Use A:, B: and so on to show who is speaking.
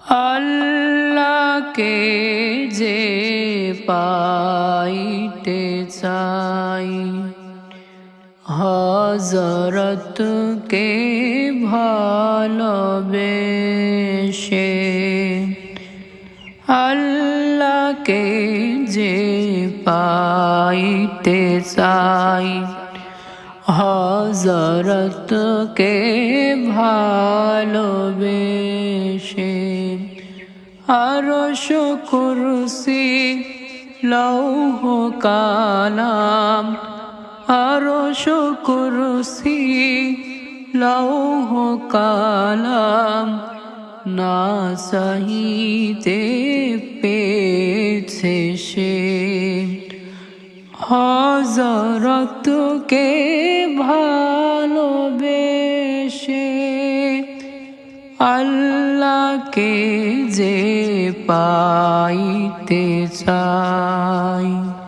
A: আল্লাহকে যে পাইতে চাই, হযরতকে ভালোবেসে। আল্লাহকে যে পাইতে চাই, হযরতকে ভালোবেসে। আরশ কুরসি লৌহ কালাম, আরশ কুরসি লৌহ কালাম না চাহিতে পেয়েছে সে। হযরতকে ভালোবেসে। আল্লাহকে যে পাইতে চাই।